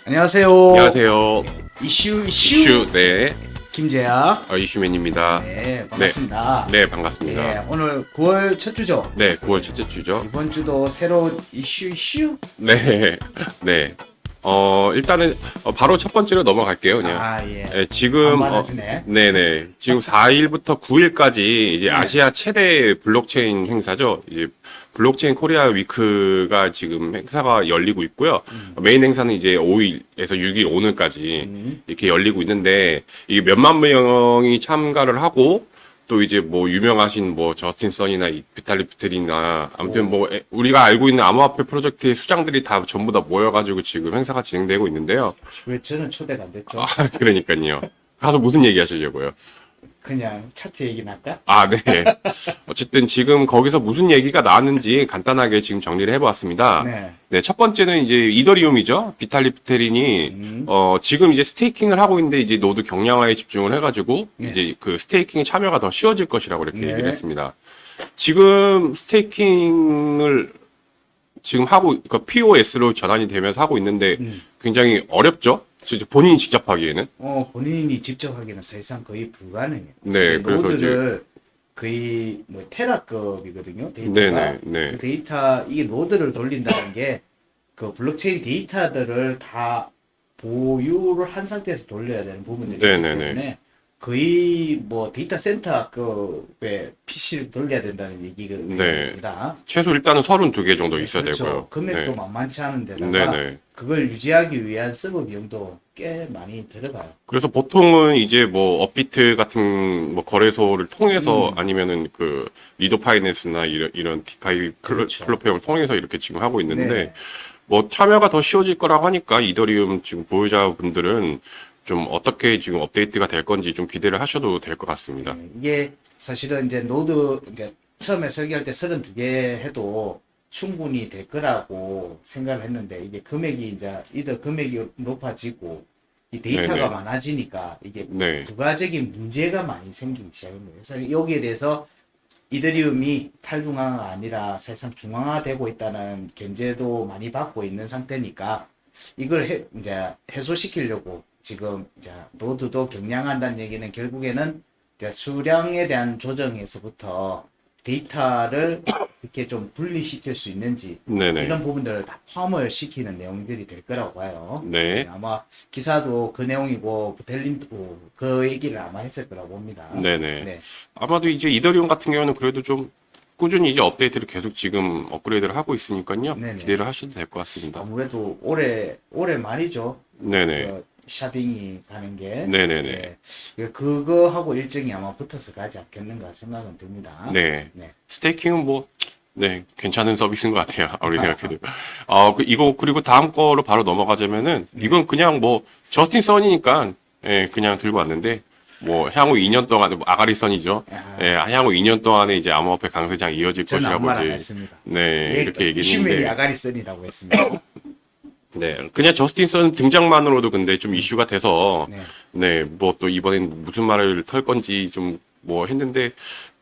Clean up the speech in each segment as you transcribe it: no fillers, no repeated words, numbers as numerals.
안녕하세요. 안녕하세요. 이슈. 네. 김재야. 이슈맨입니다. 네, 반갑습니다. 네, 반갑습니다. 네, 오늘 9월 첫 주죠. 네, 9월 첫째 주죠. 이번 주도 새로운 이슈. 네, 네. 일단은, 바로 첫 번째로 넘어갈게요, 그냥. 아, 예. 네, 지금, 안 받아주네. 네네. 지금 4일부터 9일까지 이제 네. 아시아 아시아 최대 블록체인 행사죠. 이제 블록체인 코리아 위크가 지금 행사가 열리고 있고요. 메인 행사는 이제 5일에서 6일 오늘까지 이렇게 열리고 있는데, 이게 몇만 명이 참가를 하고, 또 이제 뭐 유명하신 뭐 저스틴 선이나 비탈리 부테린이나 아무튼 뭐 우리가 알고 있는 암호화폐 프로젝트의 수장들이 다 전부 다 모여가지고 지금 행사가 진행되고 있는데요. 왜 저는 초대가 안 됐죠? 아, 그러니까요. 가서 무슨 얘기 하시려고요? 그냥 차트 얘기나 할까? 아, 네. 어쨌든 지금 거기서 무슨 얘기가 나왔는지 간단하게 지금 정리를 해보았습니다. 네. 네, 첫 번째는 이제 이더리움이죠. 비탈리 부테린이 지금 이제 스테이킹을 하고 있는데 이제 노드 경량화에 집중을 해가지고 네. 이제 그 스테이킹 참여가 더 쉬워질 것이라고 이렇게 네. 얘기를 했습니다. 지금 스테이킹을 지금 하고 그러니까 POS로 전환이 되면서 하고 있는데 굉장히 어렵죠. 진짜 본인이 직접 하기에는. 본인이 직접 하기는 사실상 거의 불가능해요. 네, 그래서 노드를 거의 뭐 테라급이거든요. 데이터가. 네네, 네. 그 데이터 이게 노드를 돌린다는 게 그 블록체인 데이터들을 다 보유를 한 상태에서 돌려야 되는 부분들이 있기 네네네. 때문에 거의 뭐 데이터 센터급의 PC를 돌려야 된다는 얘기입니다. 최소 일단은 32개 정도 있어야 그렇죠. 되고요. 금액도 네. 만만치 않은 데다가 네네. 그걸 유지하기 위한 서버 비용도 꽤 많이 들어가요. 그래서 보통은 이제 뭐 업비트 같은 뭐 거래소를 통해서 아니면은 그 리도 파이낸스나 이런 디카이 그렇죠. 플랫폼을 통해서 이렇게 지금 하고 있는데 네. 뭐 참여가 더 쉬워질 거라고 하니까 이더리움 지금 보유자분들은 좀 어떻게 지금 업데이트가 될 건지 좀 기대를 하셔도 될 것 같습니다. 이게 사실은 이제 노드, 이제 처음에 설계할 때 32개 해도 충분히 될 거라고 생각을 했는데, 이게 금액이 이제, 이더 금액이 높아지고, 이 데이터가 네네. 많아지니까, 이게 네. 부가적인 문제가 많이 생기기 시작한 거예요. 그래서 여기에 대해서 이더리움이 탈중앙화가 아니라 사실상 중앙화되고 있다는 견제도 많이 받고 있는 상태니까, 이걸 이제 해소시키려고 지금 이제 노드도 경량한다는 얘기는 결국에는 이제 수량에 대한 조정에서부터 데이터를 어떻게 좀 분리시킬 수 있는지 네네. 이런 부분들을 다 포함을 시키는 내용들이 될 거라고 봐요. 네. 아마 기사도 그 내용이고 부텔린도 그 얘기를 아마 했을 거라고 봅니다. 네네. 네. 아마도 이제 이더리움 같은 경우는 그래도 좀 꾸준히 이제 업데이트를 계속 지금 업그레이드를 하고 있으니까요. 네네. 기대를 하셔도 될 것 같습니다. 아무래도 올해 말이죠. 네네. 그 샤딩이 가는 게. 네네네. 네. 그거하고 일정이 아마 붙어서 가지 않겠는가 생각은 듭니다. 네. 네. 스테이킹은 뭐, 네, 괜찮은 서비스인 것 같아요. 아무리 생각해도. 이거, 그리고 다음 거로 바로 넘어가자면은, 이건 그냥 뭐, 저스틴 선이니까, 예, 그냥 들고 왔는데, 뭐, 향후 2년 동안, 뭐 아가리 선이죠. 예, 향후 2년 동안에 이제 암호화폐 강세장이 이어질 저는 아무 말 안 것이라고 이제, 했습니다. 네, 이렇게 이슈맨이 얘기했는데, 아가리선이라고 했습니다. 네, 그냥 저스틴 선 등장만으로도 근데 좀 이슈가 돼서, 네. 네, 뭐 또 이번엔 무슨 말을 털 건지 좀 뭐 했는데,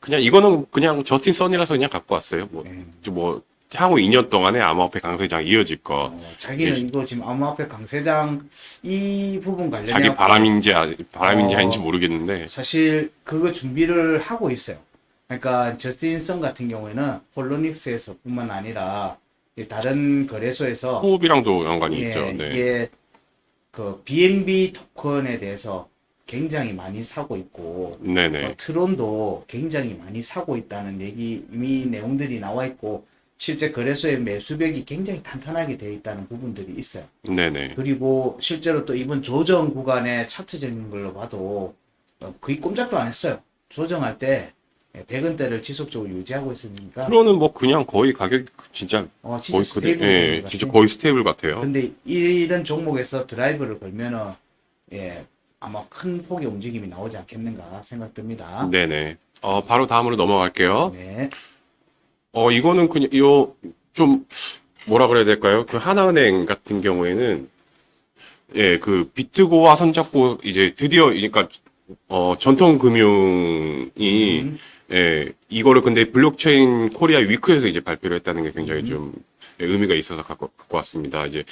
그냥 이거는 그냥 저스틴 선이라서 그냥 갖고 왔어요. 뭐, 좀 뭐, 향후 2년 동안에 암호화폐 강세장 이어질 거. 자기는 이거 지금 암호화폐 강세장 이 부분 관련해 자기 바람인지 아닌지 모르겠는데, 사실 그거 준비를 하고 있어요. 그러니까 저스틴 선 같은 경우에는 폴로닉스에서 뿐만 아니라 다른 거래소에서 호흡이랑도 연관이 예, 있죠. 네. 이게 그 BNB 토큰에 대해서 굉장히 많이 사고 있고 네네. 트론도 굉장히 많이 사고 있다는 얘기 이미 내용들이 나와 있고 실제 거래소의 매수벽이 굉장히 탄탄하게 되어 있다는 부분들이 있어요. 네네. 그리고 실제로 또 이번 조정 구간의 차트적인 걸로 봐도 거의 꼼짝도 안 했어요. 조정할 때 100원대를 지속적으로 유지하고 있으니까 프로는 뭐 그냥 거의 가격 진짜 진짜 거의 스테이블 예, 되는 것 진짜 같아요. 거의 스테이블 같아요. 근데 이런 종목에서 드라이브를 걸면은 예, 아마 큰 폭의 움직임이 나오지 않겠는가 생각됩니다. 네네. 바로 다음으로 넘어갈게요. 네. 이거는 그냥 좀 뭐라 그래야 될까요? 그 하나은행 같은 경우에는 예, 그 비트고와 손잡고 이제 드디어 그러니까 전통 금융이 예, 이거를 근데 블록체인 코리아 위크에서 이제 발표를 했다는 게 굉장히 좀 의미가 있어서 갖고 왔습니다. 이제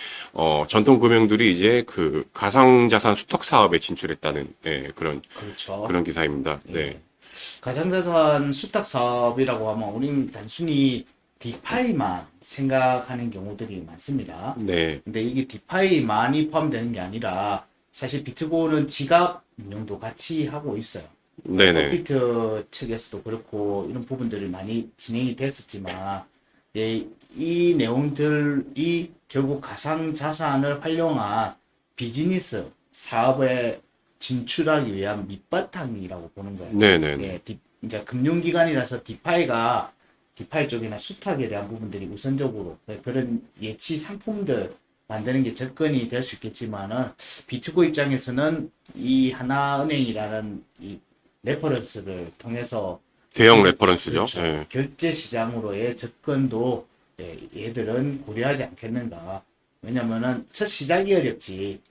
전통 금융들이 이제 그 가상자산 수탁 사업에 진출했다는 그렇죠. 그런 기사입니다. 네. 예. 가상자산 수탁 사업이라고 하면 우리는 단순히 디파이만 생각하는 경우들이 많습니다. 네. 근데 이게 디파이만이 포함되는 게 아니라 사실 비트코인은 지갑 운영도 같이 하고 있어요. 네네. 업비트 측에서도 그렇고 이런 부분들이 많이 진행이 됐었지만 예, 이 내용들이 결국 가상자산을 활용한 비즈니스 사업에 진출하기 위한 밑바탕이라고 보는 거예요. 네네. 예, 이제 금융기관이라서 디파이 쪽이나 수탁에 대한 부분들이 우선적으로 그런 예치 상품들 만드는 게 접근이 될 수 있겠지만은 비트코 입장에서는 이 하나은행이라는 이 레퍼런스를 통해서 대형 레퍼런스죠. 그렇죠. 예. 결제 시장으로의 접근도 얘들은 고려하지 않겠는가. 왜냐면은 첫 시작이 어렵지.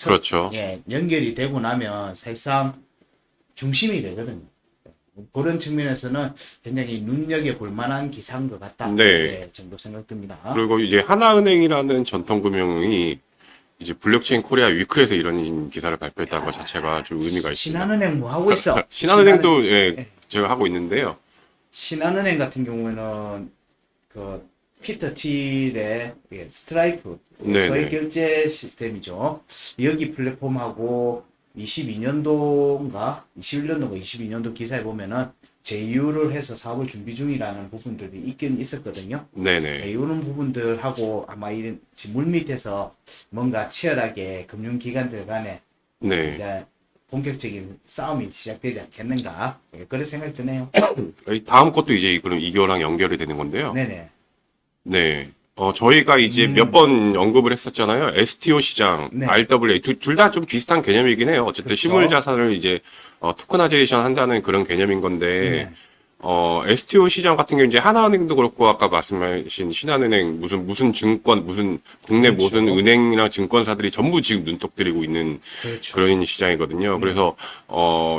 그렇죠. 연결이 되고 나면 사실상 중심이 되거든요. 그런 측면에서는 굉장히 눈여겨볼 만한 기사인 것 같다. 네. 정도 생각됩니다. 그리고 이제 하나은행이라는 전통금융이 이제 블록체인 코리아 위크에서 이런 기사를 발표했다는 것 자체가 좀 의미가 있습니다. 신한은행 뭐 하고 있어? 신한은행도 제가 하고 있는데요. 신한은행 같은 경우에는 그 피터 틸의 스트라이프 네네. 저희 결제 시스템이죠. 여기 플랫폼하고 22년도인가 21년도인가 22년도 기사에 보면은 제휴를 해서 사업을 준비 중이라는 부분들이 있긴 있었거든요. 네네. 이런 부분들하고 아마 이런 물 밑에서 뭔가 치열하게 금융기관들 간에 네. 이제 본격적인 싸움이 시작되지 않겠는가 그런 생각이 드네요. 다음 것도 이제 그럼 이거랑 연결이 되는 건데요. 네네. 네. 저희가 이제 몇 번 언급을 했었잖아요. STO 시장, 네. RWA 둘 다 좀 비슷한 개념이긴 해요. 어쨌든 그렇죠. 실물 자산을 이제 토커나이제이션 한다는 그런 개념인 건데 네. STO 시장 같은 경우 이제 하나은행도 그렇고 아까 말씀하신 신한은행 무슨 증권 무슨 국내 그렇죠. 모든 은행이나 증권사들이 전부 지금 눈독 들이고 있는 그렇죠. 그런 시장이거든요. 그래서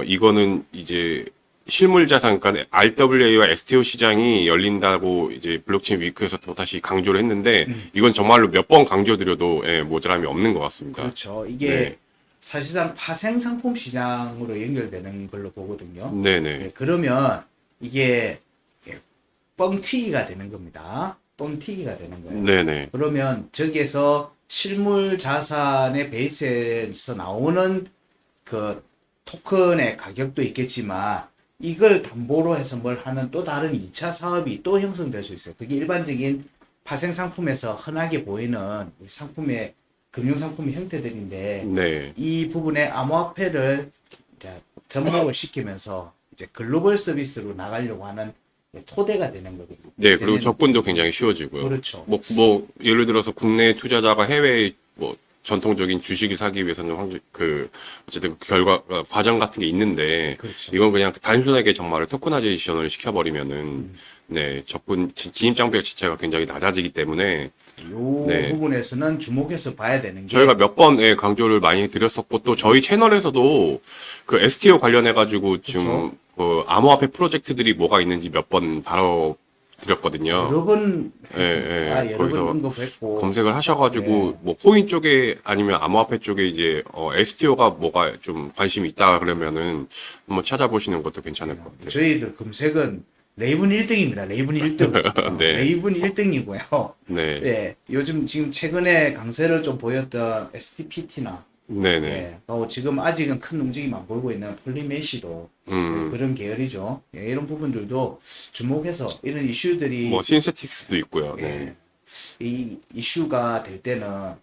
이거는 이제 실물 자산, 그러니까 RWA와 STO 시장이 열린다고 이제 블록체인 위크에서 또 다시 강조를 했는데 이건 정말로 몇 번 강조드려도 모자람이 없는 것 같습니다. 그렇죠. 이게 네. 사실상 파생 상품 시장으로 연결되는 걸로 보거든요. 네네. 그러면 이게 뻥튀기가 되는 겁니다. 뻥튀기가 되는 거예요. 네네. 그러면 저기에서 실물 자산의 베이스에서 나오는 그 토큰의 가격도 있겠지만 이걸 담보로 해서 뭘 하는 또 다른 2차 사업이 또 형성될 수 있어요. 그게 일반적인 파생 상품에서 흔하게 보이는 우리 상품의 금융상품의 형태들인데 네. 이 부분에 암호화폐를 이제 접목을 시키면서 이제 글로벌 서비스로 나가려고 하는 토대가 되는 거거든요. 네, 그리고 이제는- 접근도 굉장히 쉬워지고요. 그렇죠. 예를 들어서 국내 투자자가 해외 전통적인 주식을 사기 위해서는 어쨌든 과정 같은 게 있는데, 그렇죠. 이건 그냥 단순하게 정말 토커나이제이션을 시켜버리면은, 네, 진입 장벽 자체가 굉장히 낮아지기 때문에, 이 네. 부분에서는 주목해서 봐야 되는 게 저희가 몇 번 강조를 많이 드렸었고, 또 저희 채널에서도 그 STO 관련해가지고 지금 그 암호화폐 프로젝트들이 뭐가 있는지 몇 번 다뤄드렸거든요. 여러 번 예, 했습니다. 예. 여러 번 거기서 언급했고 검색을 하셔가지고 뭐 코인 쪽에 아니면 암호화폐 쪽에 이제 STO가 뭐가 좀 관심이 있다 그러면은 한번 찾아보시는 것도 괜찮을 것 같아요. 저희들 검색은 레이븐 1등입니다. 레이븐 1등. 네. 레이븐 1등이고요. 네, 예, 요즘 지금 최근에 강세를 좀 보였던 STPT나 네네. 예, 지금 아직은 큰 움직임 안 보이고 있는 폴리메시도 그런 계열이죠. 예, 이런 부분들도 주목해서 이런 이슈들이 뭐 신세티스도 있고요. 네, 이 이슈가 될 때는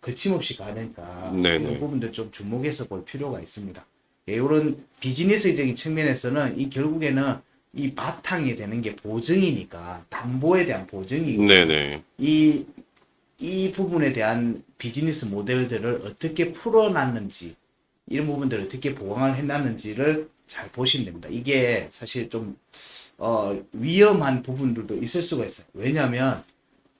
거침없이 가니까 네네. 이런 부분들 좀 주목해서 볼 필요가 있습니다. 예, 이런 비즈니스적인 측면에서는 이 결국에는 이 바탕이 되는 게 보증이니까 담보에 대한 보증이고 네네. 이 부분에 대한 비즈니스 모델들을 어떻게 풀어놨는지 이런 부분들을 어떻게 보강을 해놨는지를 잘 보시면 됩니다. 이게 사실 좀 위험한 부분들도 있을 수가 있어요. 왜냐하면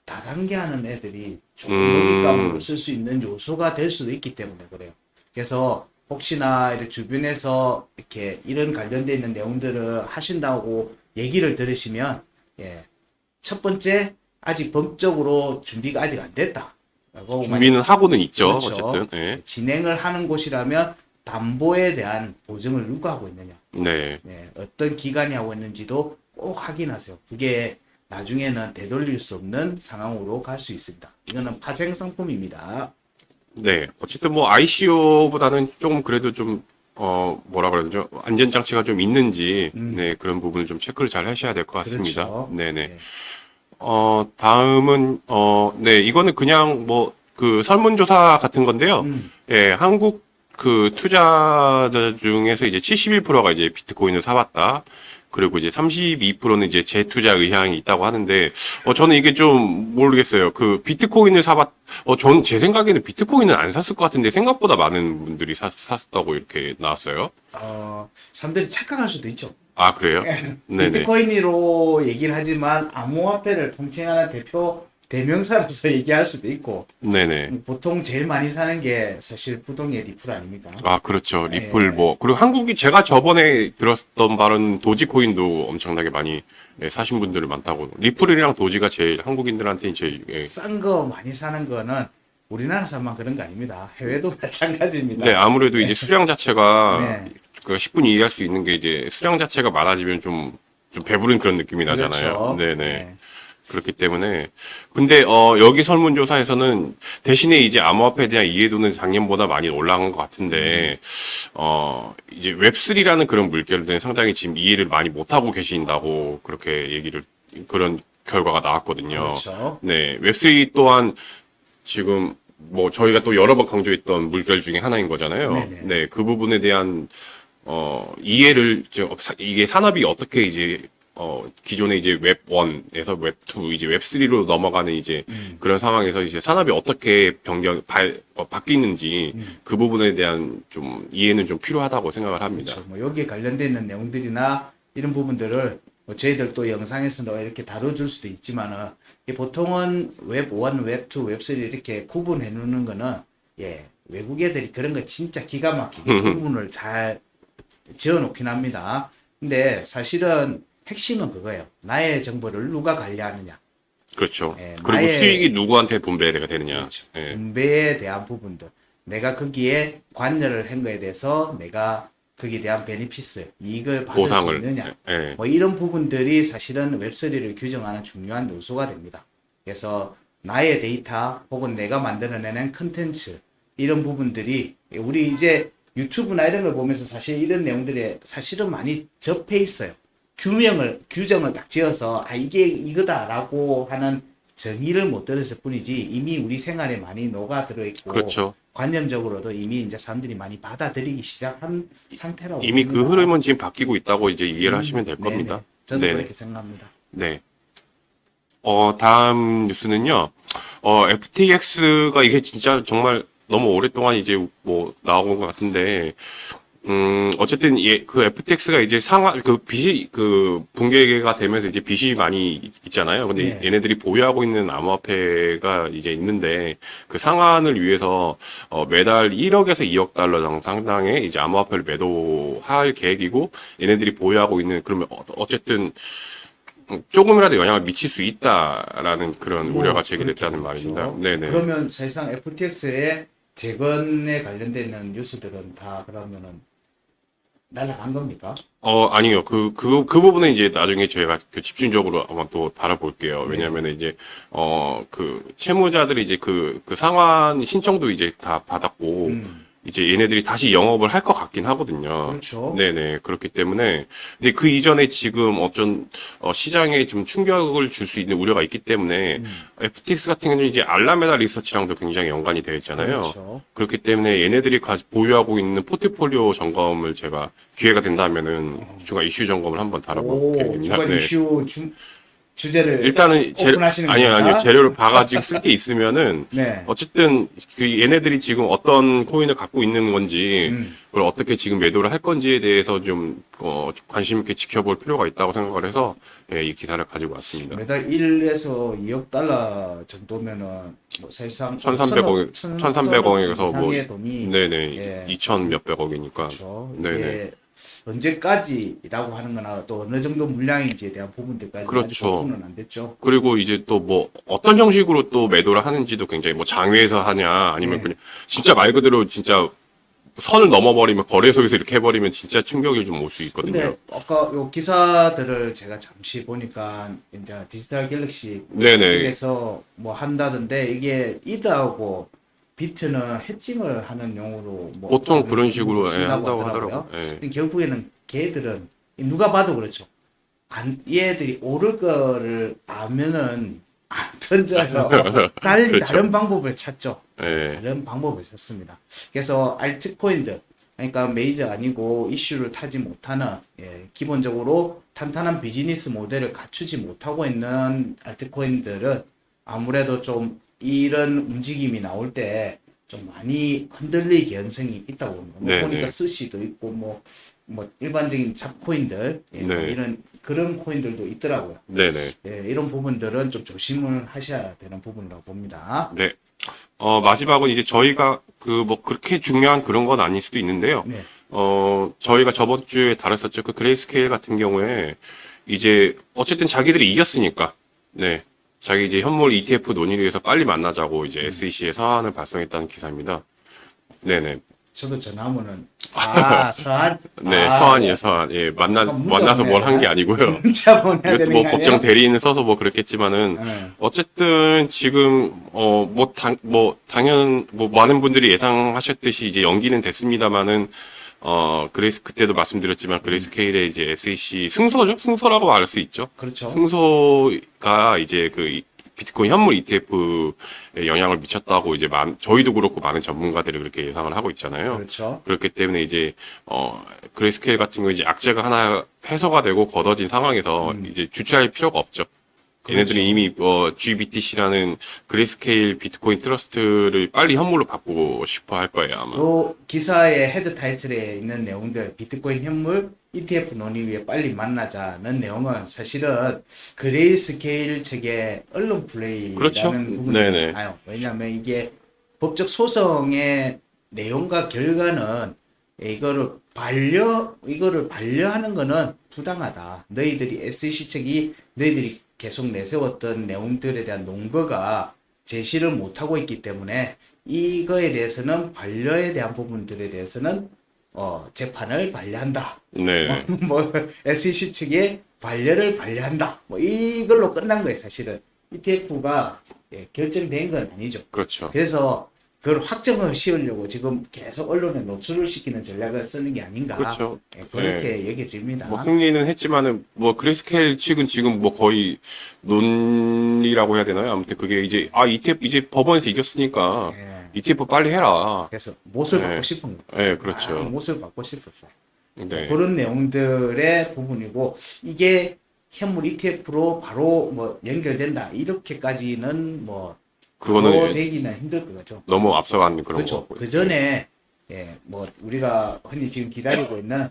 다단계하는 애들이 조금 먹잇감으로 쓸 수 있는 요소가 될 수도 있기 때문에 그래요. 그래서 혹시나 이렇게 주변에서 이렇게 이런 관련되어 있는 내용들을 하신다고 얘기를 들으시면 첫 번째 아직 법적으로 준비가 아직 안 됐다. 라고 준비는 하고는 있죠. 그렇죠. 어쨌든. 예. 진행을 하는 곳이라면 담보에 대한 보증을 누가 하고 있느냐. 네. 네, 어떤 기관이 하고 있는지도 꼭 확인하세요. 그게 나중에는 되돌릴 수 없는 상황으로 갈 수 있습니다. 이거는 파생 상품입니다. 네. 어쨌든 뭐 ICO보다는 조금 그래도 좀 뭐라 그러죠? 안전장치가 좀 있는지, 네, 그런 부분을 좀 체크를 잘 하셔야 될 것 같습니다. 그렇죠. 네네. 네. 다음은, 네, 이거는 그냥 뭐, 그 설문조사 같은 건데요. 예, 한국 그 투자자 중에서 이제 71%가 이제 비트코인을 사봤다. 그리고 이제 32%는 이제 재투자 의향이 있다고 하는데, 저는 이게 좀 모르겠어요. 그 비트코인을 전 제 생각에는 비트코인은 안 샀을 것 같은데 생각보다 많은 분들이 샀다고 이렇게 나왔어요. 사람들이 착각할 수도 있죠. 아, 그래요? 네네. 비트코인으로 얘기를 하지만 암호화폐를 통칭하는 대명사로서 얘기할 수도 있고, 네네. 보통 제일 많이 사는 게 사실 부동의 리플 아닙니까? 아, 그렇죠. 리플 뭐. 그리고 한국이 제가 저번에 들었던 바로는 도지코인도 엄청나게 많이 사신 분들이 많다고. 리플이랑 도지가 제일 한국인들한테는 제일, 예. 싼 거 많이 사는 거는 우리나라 사람만 그런 거 아닙니다. 해외도 마찬가지입니다. 네, 아무래도 이제 수량 자체가 네. 그 10분 이해할 수 있는 게 이제 수량 자체가 많아지면 좀 배부른 그런 느낌이 나잖아요. 그렇죠. 네네. 네. 그렇기 때문에 근데 여기 설문조사에서는 대신에 이제 암호화폐에 대한 이해도는 작년보다 많이 올라간 것 같은데 이제 웹3라는 그런 물결들은 상당히 지금 이해를 많이 못하고 계신다고 그렇게 그런 결과가 나왔거든요. 그렇죠. 네, 웹3 또한 지금 뭐 저희가 또 여러 번 강조했던 물결 중에 하나인 거잖아요. 네네. 네, 그 부분에 대한 이해를 이게 산업이 어떻게 이제 기존에 이제 웹 1에서 웹 2, 이제 웹 3로 넘어가는 이제 그런 상황에서 이제 산업이 어떻게 바뀌는지 그 부분에 대한 좀 이해는 좀 필요하다고 생각을 합니다. 그렇죠. 뭐 여기에 관련되어 있는 내용들이나 이런 부분들을 뭐 저희들 또 영상에서도 이렇게 다뤄줄 수도 있지만은 보통은 웹 1, 웹 2, 웹 3 이렇게 구분해 놓는 거는 외국 애들이 그런 거 진짜 기가 막히게 구분을 잘 지어 놓긴 합니다. 근데 사실은 핵심은 그거예요. 나의 정보를 누가 관리하느냐. 그렇죠. 예, 그리고 수익이 누구한테 분배가 되느냐. 그렇죠. 예. 분배에 대한 부분들. 내가 거기에 관여를 한 거에 대해서 내가 거기에 대한 베니피스, 이익을 받을 보상을. 수 있느냐. 예. 뭐 이런 부분들이 사실은 웹3를 규정하는 중요한 요소가 됩니다. 그래서 나의 데이터 혹은 내가 만들어내는 컨텐츠 이런 부분들이 우리 이제 유튜브나 이런 걸 보면서 사실 이런 내용들이 사실은 많이 접해 있어요. 규정을 딱 지어서 이게 이거다라고 하는 정의를 못 들었을 뿐이지 이미 우리 생활에 많이 녹아들어 있고 그렇죠. 관념적으로도 이미 이제 사람들이 많이 받아들이기 시작한 상태라고 이미 그 봅니다. 흐름은 지금 바뀌고 있다고 이제 이해를 하시면 될 네네. 겁니다. 저도 네네. 그렇게 생각합니다. 네. 다음 뉴스는요. FTX가 이게 진짜 정말 너무 오랫동안 이제 뭐 나온 것 같은데, 어쨌든 그 FTX가 이제 빚이 붕괴가 되면서 이제 빚이 많이 있잖아요. 근데 네. 얘네들이 보유하고 있는 암호화폐가 이제 있는데 그 상환을 위해서 매달 1억에서 2억 달러 상당의 이제 암호화폐를 매도할 계획이고 얘네들이 보유하고 있는 그러면 어쨌든 조금이라도 영향을 미칠 수 있다라는 그런 우려가 제기됐다는 말입니다. 그렇죠. 네네. 그러면 사실상 FTX의 재건에 관련되는 뉴스들은 다 그러면은 날아간 겁니까? 아니요. 그 부분은 이제 나중에 저희가 집중적으로 한번 또 다뤄볼게요. 왜냐하면 이제, 채무자들이 이제 그 상환 신청도 이제 다 받았고, 이제 얘네들이 다시 영업을 할 것 같긴 하거든요. 그렇죠. 네네. 그렇기 때문에, 근데 그 이전에 지금 시장에 좀 충격을 줄 수 있는 우려가 있기 때문에, FTX 같은 경우는 이제 알라메다 리서치랑도 굉장히 연관이 되어 있잖아요. 그렇죠. 그렇기 때문에 얘네들이 보유하고 있는 포트폴리오 점검을 제가 기회가 된다면은 중간 이슈 점검을 한번 다뤄볼 계획입니다. 주간 네. 이슈 주제를 일단은 오픈하시는 아니요 겁니까? 재료를 봐가지고 쓸 게 있으면은 네. 어쨌든 그 얘네들이 지금 어떤 코인을 갖고 있는 건지 그걸 어떻게 지금 매도를 할 건지에 대해서 좀 관심 있게 지켜볼 필요가 있다고 생각을 해서 이 기사를 가지고 왔습니다. 매달 1에서 2억 달러 정도면은 뭐 사실상 1,300억에서 뭐 이상의 돈이 네네 예. 2천 몇백억이니까 그렇죠. 네네. 이게 언제까지라고 하는 거나 또 어느 정도 물량인지에 대한 부분들까지 그렇죠. 아직 보고는 안 됐죠. 그리고 이제 또 뭐 어떤 형식으로 또 매도를 하는지도 굉장히 뭐 장외에서 하냐 아니면 네. 그냥 진짜 말 그대로 진짜 선을 넘어버리면 거래소에서 이렇게 해버리면 진짜 충격이 좀 올 수 있거든요. 근데 아까 요 기사들을 제가 잠시 보니까 이제 디지털 갤럭시 네네. 측에서 뭐 한다던데 이게 이드하고 비트는 해칭을 하는 용으로 뭐 보통 그런 식으로 쓴다고 한다고 하더라고요. 하더라고요. 예. 근데 결국에는 걔들은 누가 봐도 그렇죠. 얘들이 오를 거를 아면은 안 던져요. 달리 그렇죠. 다른 방법을 찾죠. 예. 다른 방법을 썼습니다. 그래서 알트코인들, 그러니까 메이저 아니고 이슈를 타지 못하는, 기본적으로 탄탄한 비즈니스 모델을 갖추지 못하고 있는 알트코인들은 아무래도 좀 이런 움직임이 나올 때 좀 많이 흔들릴 개연성이 있다고 봅니다. 뭐 네네. 보니까 스시도 있고, 뭐 일반적인 잡코인들, 뭐 네. 이런 그런 코인들도 있더라고요. 네네. 이런 부분들은 좀 조심을 하셔야 되는 부분이라고 봅니다. 네. 마지막은 이제 저희가 뭐 그렇게 중요한 그런 건 아닐 수도 있는데요. 네. 저희가 저번 주에 다뤘었죠. 그 그레이스케일 같은 경우에 이제 어쨌든 자기들이 이겼으니까, 네. 자기 이제 현물 ETF 논의를 위해서 빨리 만나자고 이제 SEC에 서한을 발송했다는 기사입니다. 네네. 저도 전화하면은 서한 네, 서한이에요, 서한. 예, 문자 만나서 뭘 한 게 아니고요. 문자 보내야 이것도 되는 뭐 거 법정 아니에요? 대리인을 써서 뭐 그랬겠지만은 네. 어쨌든 지금 당연 많은 분들이 예상하셨듯이 이제 연기는 됐습니다만은 그때도 말씀드렸지만 그레이스케일의 이제 SEC 승소라고 말할 수 있죠. 그렇죠. 승소가 이제 그 비트코인 현물 ETF에 영향을 미쳤다고 이제 저희도 그렇고 많은 전문가들이 그렇게 예상을 하고 있잖아요. 그렇죠. 그렇기 때문에 이제 그레이스케일 같은 경우 이제 악재가 하나 해소가 되고 걷어진 상황에서 이제 주체할 필요가 없죠. 얘네들이 이미 GBTC라는 그레이스케일 비트코인 트러스트를 빨리 현물로 바꾸고 싶어 할 거예요, 아마. 요 기사의 헤드 타이틀에 있는 내용들, 비트코인 현물 ETF 논의 위해 빨리 만나자는 내용은 사실은 그레이스케일 측의 언론 플레이라는 그렇죠. 부분이 네네. 많아요. 왜냐하면 이게 법적 소송의 내용과 결과는 이거를 반려하는 거는 부당하다. 너희들이 SEC 측이 너희들이 계속 내세웠던 내용들에 대한 논거가 제시를 못하고 있기 때문에 이거에 대해서는 반려에 대한 부분들에 대해서는 재판을 반려한다. 네. SEC 측에 반려를 반려한다. 이걸로 끝난 거예요, 사실은. ETF가 결정된 건 아니죠. 그렇죠. 그래서 그걸 확정을 씌우려고 지금 계속 언론에 노출을 시키는 전략을 쓰는 게 아닌가. 그렇죠. 그렇게 여겨집니다. 승리는 했지만은, 그레이스케일 측은 지금 거의 논리라고 해야 되나요? 아무튼 그게 이제, ETF, 이제 법원에서 이겼으니까, ETF 빨리 해라. 그래서 못을 받고 싶은 거. 네, 그렇죠. 못을 받고 싶었어요. 네. 그런 내용들의 부분이고, 이게 현물 ETF로 바로 연결된다. 이렇게까지는 그거는 되기는 힘들 거죠. 너무 앞서간 그런 그렇죠. 거 같고요. 그 전에 우리가 흔히 지금 기다리고 있는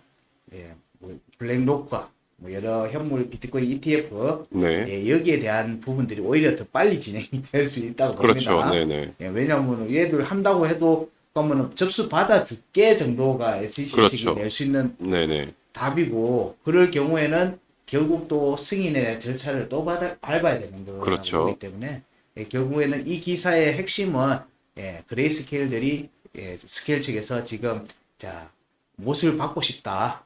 블랙록과 여러 현물 비트코인 ETF 네. 여기에 대한 부분들이 오히려 더 빨리 진행이 될 수 있다고 그렇죠. 봅니다. 네네. 왜냐하면 얘들 한다고 해도 그러면 접수 받아줄게 정도가 SEC 그렇죠. 측이 낼 수 있는 네네. 답이고, 그럴 경우에는 결국 또 승인의 절차를 또 밟아야 되는 거기 그렇죠. 때문에 결국에는 이 기사의 핵심은 그레이스케일들이 스케일 측에서 지금 못을 받고 싶다,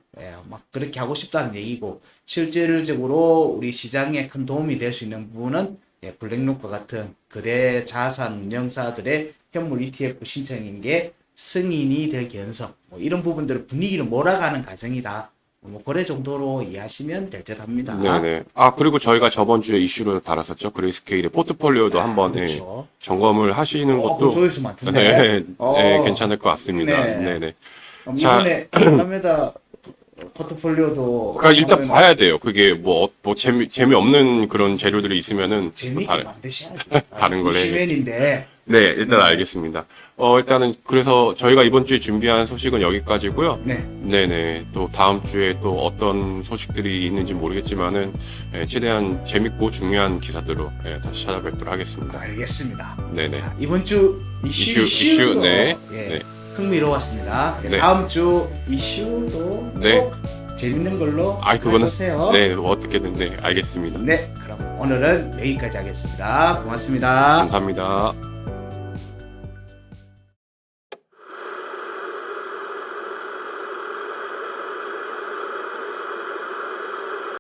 막 그렇게 하고 싶다는 얘기고, 실질적으로 우리 시장에 큰 도움이 될 수 있는 부분은 블랙록과 같은 거대 자산 운영사들의 현물 ETF 신청인 게 승인이 될 개연성, 이런 부분들을 분위기를 몰아가는 과정이다. 그래 정도로 이해하시면 될 듯 합니다. 네네. 그리고 저희가 저번 주에 이슈를 다뤘었죠. 그레이스케일의 포트폴리오도 한번 그렇죠. 점검을 하시는 것도 조회수 많던데. 네, 괜찮을 것 같습니다. 네. 네네. 이번에 알라메다 포트폴리오도 그러니까 일단 한번 봐야 돼요. 그게 재미없는 그런 재료들이 있으면은 재밌게 만드셔야죠. 다른 걸 해야겠죠. 시맨인데. 네, 일단 알겠습니다. 일단은 그래서 저희가 이번 주에 준비한 소식은 여기까지고요. 네. 네네. 또 다음 주에 또 어떤 소식들이 있는지 모르겠지만은 최대한 재밌고 중요한 기사들로 다시 찾아뵙도록 하겠습니다. 알겠습니다. 네네. 자, 이번 주 이슈 네. 네. 흥미로웠습니다. 네. 다음 주 이슈도 네. 꼭 재밌는 걸로 그거는 해주세요. 네, 어떻게든 네, 알겠습니다. 네, 그럼 오늘은 여기까지 하겠습니다. 고맙습니다. 감사합니다.